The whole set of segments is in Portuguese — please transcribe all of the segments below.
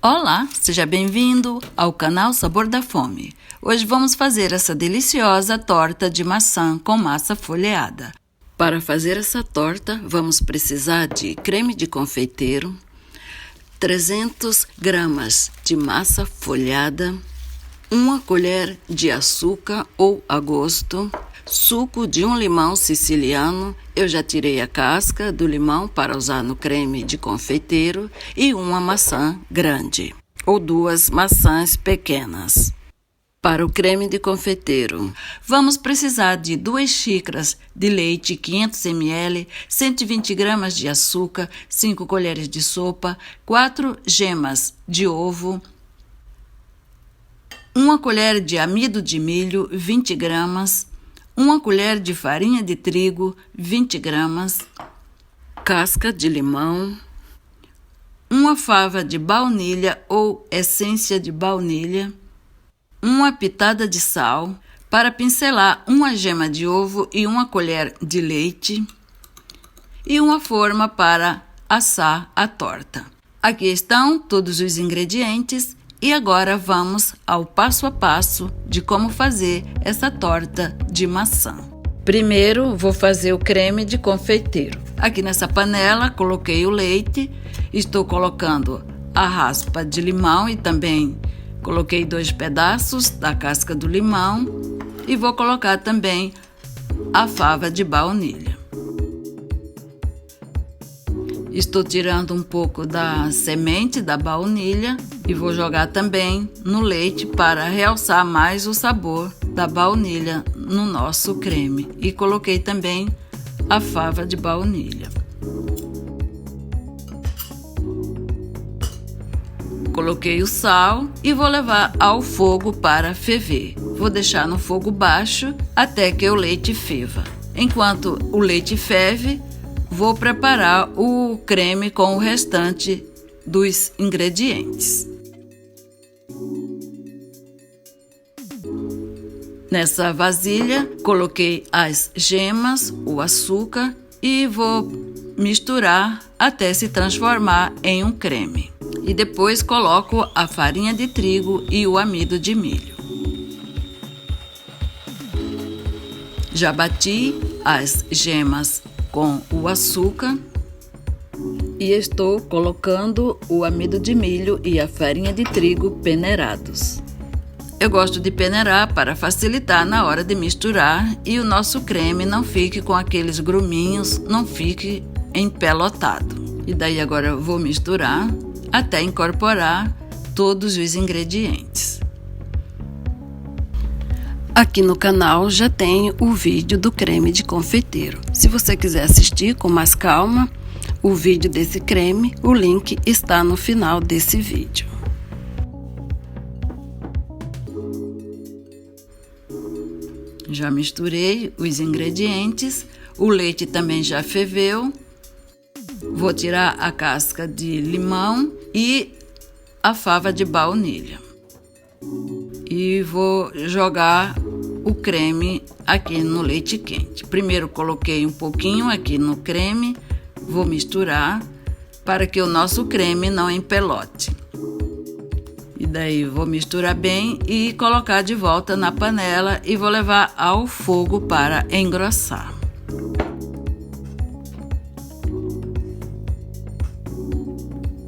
Olá, seja bem-vindo ao canal Sabor da Fome. Hoje vamos fazer essa deliciosa torta de maçã com massa folheada. Para fazer essa torta, vamos precisar de creme de confeiteiro, 300 gramas de massa folhada, 1 colher de açúcar ou a gosto, suco de um limão siciliano, eu já tirei a casca do limão para usar no creme de confeiteiro, e uma maçã grande, ou 2 maçãs pequenas. Para o creme de confeiteiro, vamos precisar de 2 xícaras de leite, 500 ml, 120 gramas de açúcar, 5 colheres de sopa, 4 gemas de ovo, 1 colher de amido de milho, 20 gramas, 1 colher de farinha de trigo, 20 gramas, casca de limão, 1 fava de baunilha ou essência de baunilha, 1 pitada de sal, para pincelar 1 gema de ovo e 1 colher de leite e uma forma para assar a torta. Aqui estão todos os ingredientes. E agora vamos ao passo a passo de como fazer essa torta de maçã. Primeiro vou fazer o creme de confeiteiro. Aqui nessa panela coloquei o leite, estou colocando a raspa de limão e também coloquei 2 pedaços da casca do limão e vou colocar também a fava de baunilha. Estou tirando um pouco da semente da baunilha e vou jogar também no leite para realçar mais o sabor da baunilha no nosso creme. E coloquei também a fava de baunilha. Coloquei o sal e vou levar ao fogo para ferver. Vou deixar no fogo baixo até que o leite ferva. Enquanto o leite ferve, vou preparar o creme com o restante dos ingredientes. Nessa vasilha, coloquei as gemas, o açúcar e vou misturar até se transformar em um creme. E depois coloco a farinha de trigo e o amido de milho. Já bati as gemas com o açúcar e estou colocando o amido de milho e a farinha de trigo peneirados. Eu gosto de peneirar para facilitar na hora de misturar e o nosso creme não fique com aqueles gruminhos, não fique empelotado. E daí agora eu vou misturar até incorporar todos os ingredientes. Aqui no canal já tem o vídeo do creme de confeiteiro. Se você quiser assistir com mais calma o vídeo desse creme, o link está no final desse vídeo. Já misturei os ingredientes, o leite também já ferveu. Vou tirar a casca de limão e a fava de baunilha. E vou jogar o creme aqui no leite quente. Primeiro coloquei um pouquinho aqui no creme, vou misturar para que o nosso creme não empelote. E daí vou misturar bem e colocar de volta na panela e vou levar ao fogo para engrossar.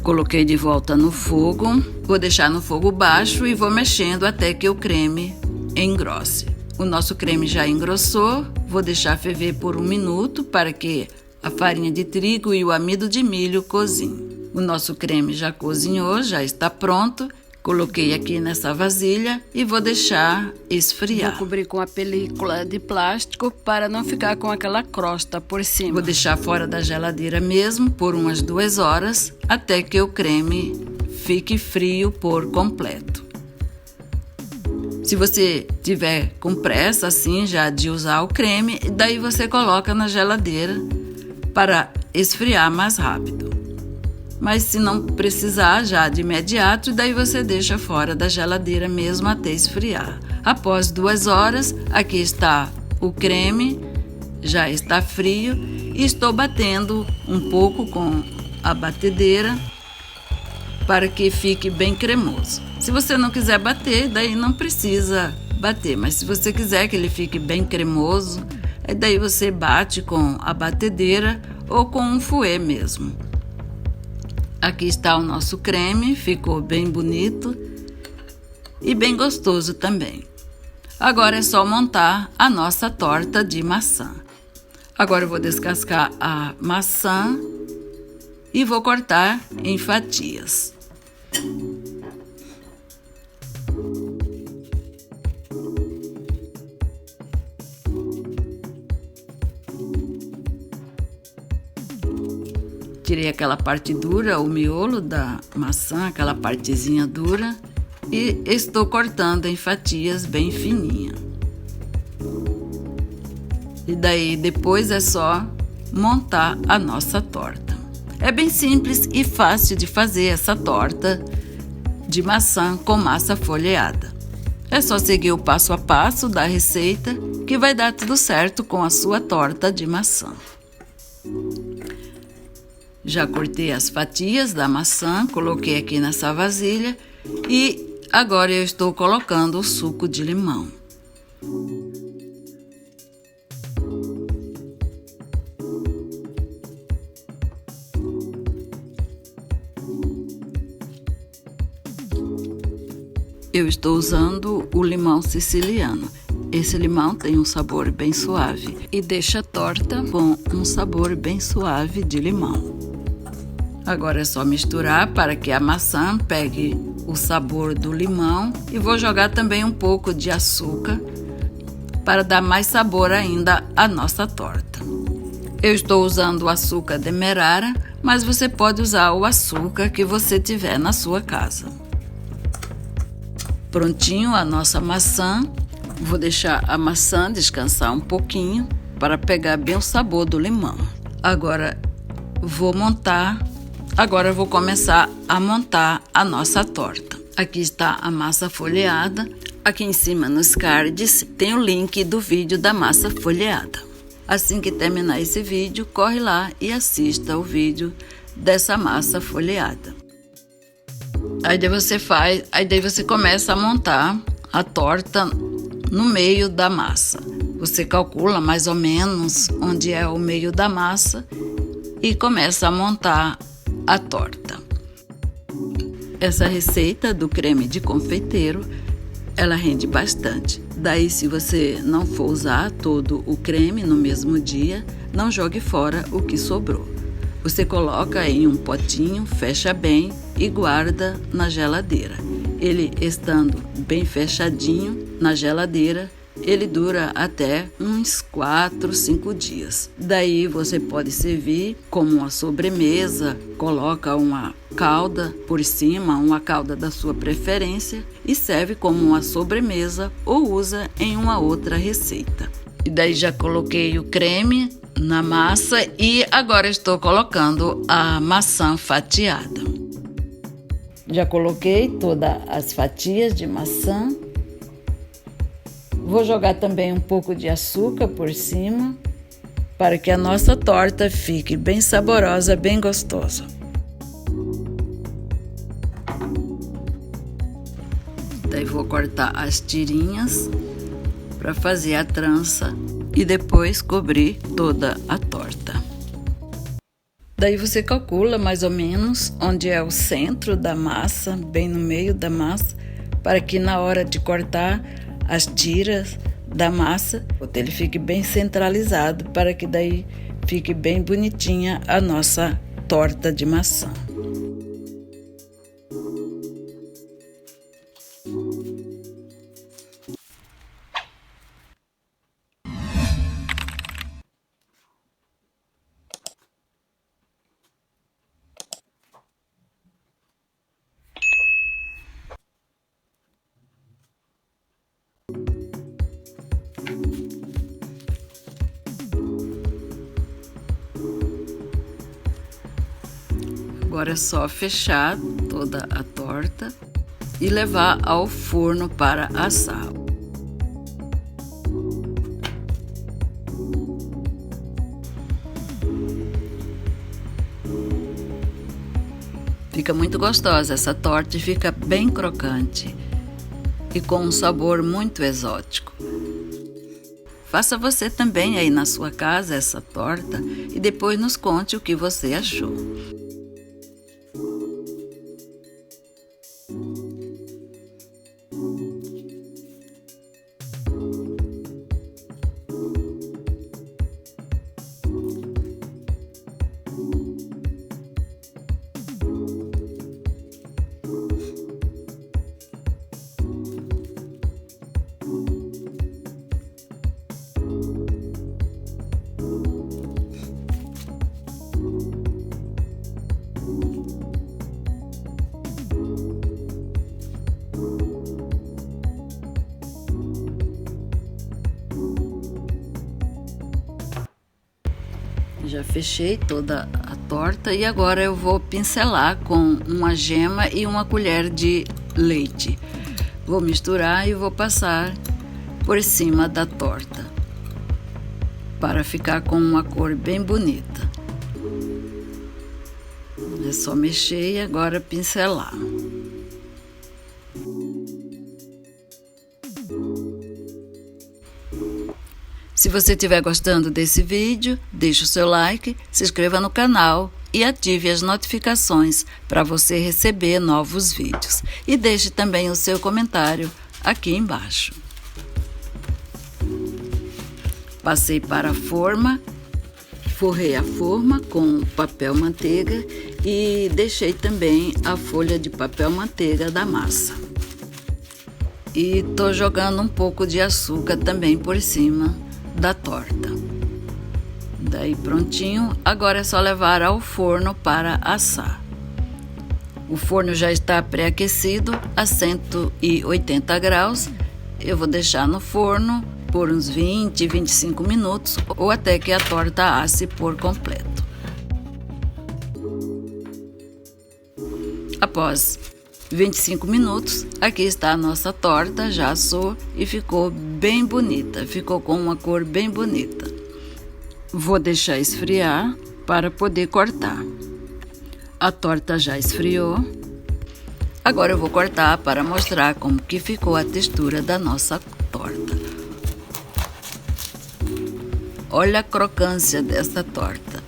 Coloquei de volta no fogo, vou deixar no fogo baixo e vou mexendo até que o creme engrosse. O nosso creme já engrossou, vou deixar ferver por 1 minuto para que a farinha de trigo e o amido de milho cozinhem. O nosso creme já cozinhou, já está pronto. Coloquei aqui nessa vasilha e vou deixar esfriar. Vou cobrir com a película de plástico para não ficar com aquela crosta por cima. Vou deixar fora da geladeira mesmo por umas 2 horas até que o creme fique frio por completo. Se você tiver com pressa assim já de usar o creme, daí você coloca na geladeira para esfriar mais rápido. Mas se não precisar já de imediato, daí você deixa fora da geladeira mesmo até esfriar. Após 2 horas, aqui está o creme, já está frio e estou batendo um pouco com a batedeira para que fique bem cremoso. Se você não quiser bater, daí não precisa bater, mas se você quiser que ele fique bem cremoso, daí você bate com a batedeira ou com um fouet mesmo. Aqui está o nosso creme, ficou bem bonito e bem gostoso também. Agora é só montar a nossa torta de maçã. Agora eu vou descascar a maçã e vou cortar em fatias. Tirei aquela parte dura, o miolo da maçã, aquela partezinha dura, e estou cortando em fatias bem fininhas. E daí depois é só montar a nossa torta. É bem simples e fácil de fazer essa torta de maçã com massa folheada. É só seguir o passo a passo da receita que vai dar tudo certo com a sua torta de maçã. Já cortei as fatias da maçã, coloquei aqui nessa vasilha e agora eu estou colocando o suco de limão. Eu estou usando o limão siciliano. Esse limão tem um sabor bem suave e deixa a torta com um sabor bem suave de limão. Agora é só misturar para que a maçã pegue o sabor do limão e vou jogar também um pouco de açúcar para dar mais sabor ainda à nossa torta. Eu estou usando o açúcar demerara, mas você pode usar o açúcar que você tiver na sua casa. Prontinho a nossa maçã. Vou deixar a maçã descansar um pouquinho para pegar bem o sabor do limão. Agora vou começar a montar a nossa torta. Aqui está a massa folheada. Aqui em cima nos cards tem o link do vídeo da massa folheada. Assim que terminar esse vídeo, corre lá e assista o vídeo dessa massa folheada. Aí daí você começa a montar a torta no meio da massa. Você calcula mais ou menos onde é o meio da massa e começa a montar a torta. Essa receita do creme de confeiteiro, ela rende bastante. Daí, se você não for usar todo o creme no mesmo dia, não jogue fora o que sobrou. Você coloca em um potinho, fecha bem e guarda na geladeira. Ele estando bem fechadinho na geladeira, ele dura até uns 4, 5 dias. Daí você pode servir como uma sobremesa, coloca uma calda por cima, uma calda da sua preferência e serve como uma sobremesa ou usa em uma outra receita. E daí já coloquei o creme na massa e agora estou colocando a maçã fatiada. Já coloquei todas as fatias de maçã. Vou jogar também um pouco de açúcar por cima para que a nossa torta fique bem saborosa, bem gostosa. Daí vou cortar as tirinhas para fazer a trança e depois cobrir toda a torta. Daí você calcula mais ou menos onde é o centro da massa, bem no meio da massa, para que na hora de cortar as tiras da massa, ele fique bem centralizado, para que daí fique bem bonitinha a nossa torta de maçã. Agora é só fechar toda a torta e levar ao forno para assar. Fica muito gostosa essa torta e fica bem crocante e com um sabor muito exótico. Faça você também aí na sua casa essa torta e depois nos conte o que você achou. Já fechei toda a torta e agora eu vou pincelar com uma gema e uma colher de leite. Vou misturar e vou passar por cima da torta para ficar com uma cor bem bonita. É só mexer e agora pincelar. Se você estiver gostando desse vídeo, deixe o seu like, se inscreva no canal e ative as notificações para você receber novos vídeos. E deixe também o seu comentário aqui embaixo. Passei para a forma, forrei a forma com papel manteiga e deixei também a folha de papel manteiga da massa. E estou jogando um pouco de açúcar também por cima da torta. Daí prontinho, agora é só levar ao forno para assar. O forno já está pré-aquecido a 180 graus. Eu vou deixar no forno por uns 20, 25 minutos ou até que a torta asse por completo. Após 25 minutos, aqui está a nossa torta, já assou e ficou bem bonita, ficou com uma cor bem bonita. Vou deixar esfriar para poder cortar. A torta já esfriou. Agora eu vou cortar para mostrar como que ficou a textura da nossa torta. Olha a crocância dessa torta.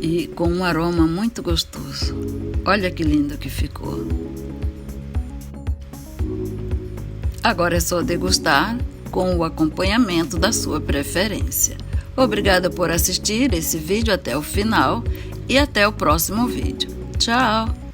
E com um aroma muito gostoso. Olha que lindo que ficou. Agora é só degustar com o acompanhamento da sua preferência. Obrigada por assistir esse vídeo até o final e até o próximo vídeo. Tchau!